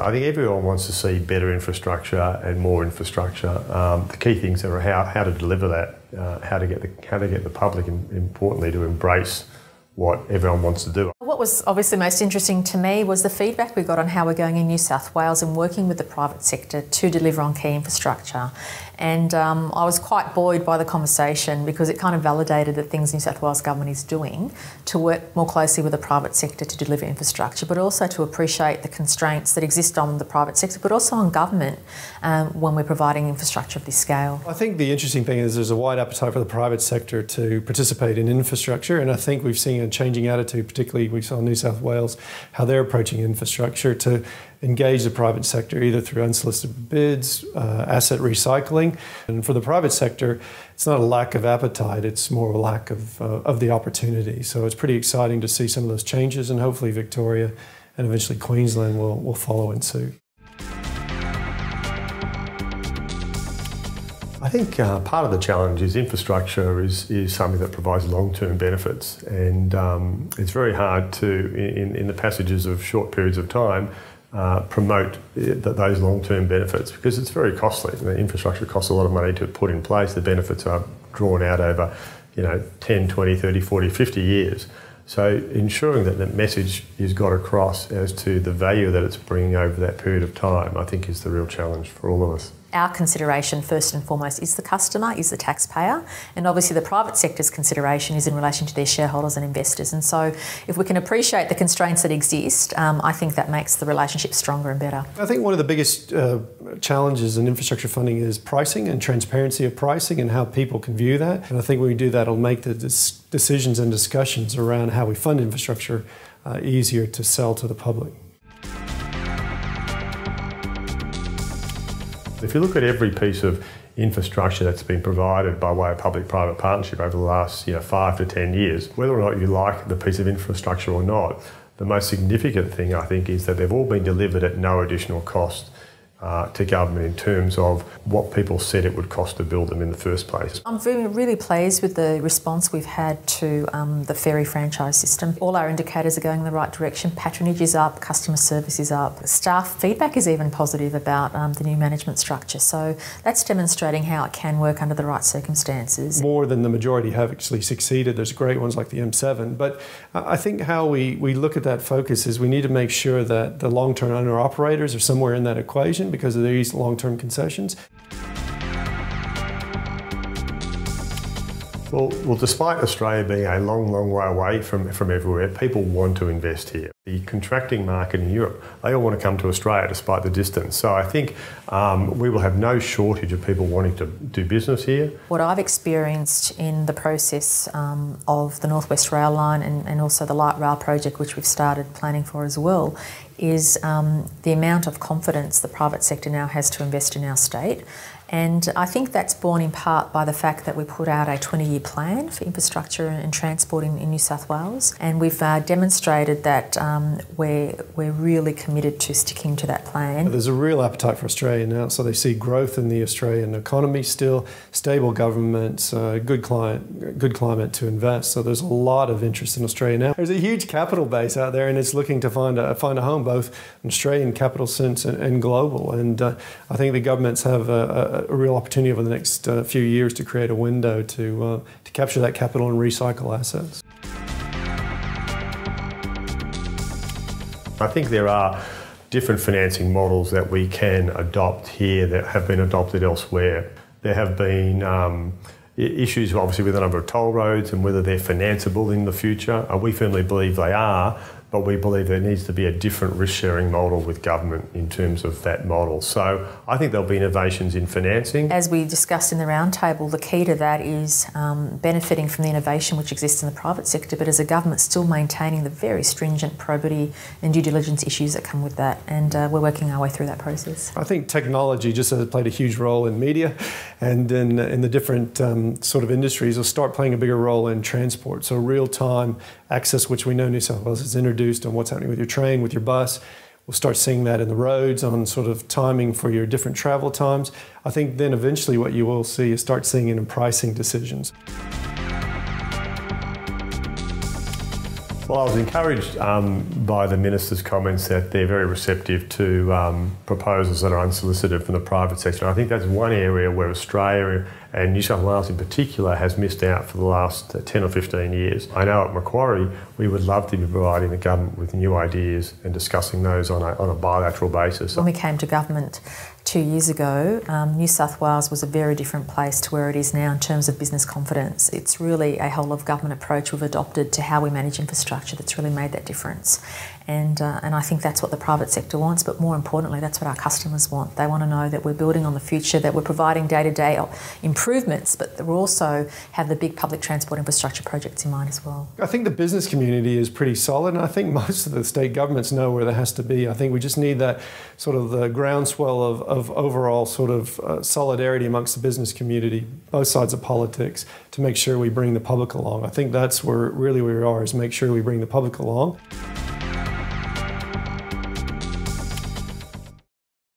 I think everyone wants to see better infrastructure and more infrastructure. The key things are how to deliver that, how to get the public, importantly, to embrace what everyone wants to do. What was obviously most interesting to me was the feedback we got on how we're going in New South Wales and working with the private sector to deliver on key infrastructure. And I was quite buoyed by the conversation because it kind of validated the things New South Wales Government is doing to work more closely with the private sector to deliver infrastructure, but also to appreciate the constraints that exist on the private sector, but also on government when we're providing infrastructure of this scale. I think the interesting thing is there's a wide appetite for the private sector to participate in infrastructure, and I think we've seen a changing attitude, particularly we saw in New South Wales, how they're approaching infrastructure to engage the private sector either through unsolicited bids, asset recycling. And for the private sector, it's not a lack of appetite, it's more a lack of the opportunity. So it's pretty exciting to see some of those changes, and hopefully Victoria and eventually Queensland will follow in suit. I think part of the challenge is infrastructure is something that provides long-term benefits, and it's very hard to, in the passages of short periods of time, promote those long-term benefits because it's very costly. The infrastructure costs a lot of money to put in place. The benefits are drawn out over 10, 20, 30, 40, 50 years. So ensuring that the message is got across as to the value that it's bringing over that period of time, I think is the real challenge for all of us. Our consideration first and foremost is the customer, is the taxpayer, and obviously the private sector's consideration is in relation to their shareholders and investors. And so if we can appreciate the constraints that exist, I think that makes the relationship stronger and better. I think one of the biggest challenges in infrastructure funding is pricing and transparency of pricing and how people can view that. And I think when we do that, it'll make the decisions and discussions around how we fund infrastructure easier to sell to the public. If you look at every piece of infrastructure that's been provided by way of public-private partnership over the last 5 to 10 years, whether or not you like the piece of infrastructure or not, the most significant thing I think is that they've all been delivered at no additional cost to government in terms of what people said it would cost to build them in the first place. I'm really pleased with the response we've had to the ferry franchise system. All our indicators are going in the right direction. Patronage is up, customer service is up. Staff feedback is even positive about the new management structure. So that's demonstrating how it can work under the right circumstances. More than the majority have actually succeeded. There's great ones like the M7. But I think how we look at that focus is we need to make sure that the long-term owner-operators are somewhere in that equation because of these long-term concessions. Well, despite Australia being a long, long way away from everywhere, people want to invest here. The contracting market in Europe, they all want to come to Australia despite the distance. So I think we will have no shortage of people wanting to do business here. What I've experienced in the process of the North West Rail Line and also the Light Rail project, which we've started planning for as well, is the amount of confidence the private sector now has to invest in our state. And I think that's borne in part by the fact that we put out a 20-year plan for infrastructure and transport in New South Wales, and we've demonstrated that we're really committed to sticking to that plan. There's a real appetite for Australia now, so they see growth in the Australian economy still, stable governments, good climate to invest. So there's a lot of interest in Australia now. There's a huge capital base out there, and it's looking to find a home, both in Australian capital sense and global. And I think the governments have a real opportunity over the next few years to create a window to capture that capital and recycle assets. I think there are different financing models that we can adopt here that have been adopted elsewhere. There have been issues obviously with the number of toll roads and whether they're financeable in the future. We firmly believe they are, but we believe there needs to be a different risk-sharing model with government in terms of that model. So I think there'll be innovations in financing. As we discussed in the roundtable, the key to that is benefiting from the innovation which exists in the private sector, but as a government still maintaining the very stringent probity and due diligence issues that come with that. And we're working our way through that process. I think technology just has played a huge role in media and in the different sort of industries will start playing a bigger role in transport. So real-time access, which we know New South Wales has introduced on what's happening with your train, with your bus. We'll start seeing that in the roads on sort of timing for your different travel times. I think then eventually what you will see is start seeing it in pricing decisions. Well, I was encouraged by the Minister's comments that they're very receptive to proposals that are unsolicited from the private sector. And I think that's one area where Australia and New South Wales in particular has missed out for the last 10 or 15 years. I know at Macquarie we would love to be providing the government with new ideas and discussing those on a bilateral basis. When we came to government 2 years ago, New South Wales was a very different place to where it is now in terms of business confidence. It's really a whole of government approach we've adopted to how we manage infrastructure that's really made that difference. And I think that's what the private sector wants, but more importantly, that's what our customers want. They want to know that we're building on the future, that we're providing day-to-day improvements, but that we also have the big public transport infrastructure projects in mind as well. I think the business community is pretty solid, and I think most of the state governments know where there has to be. I think we just need that sort of the groundswell of overall sort of solidarity amongst the business community, both sides of politics, to make sure we bring the public along. I think that's where really we are, is make sure we bring the public along.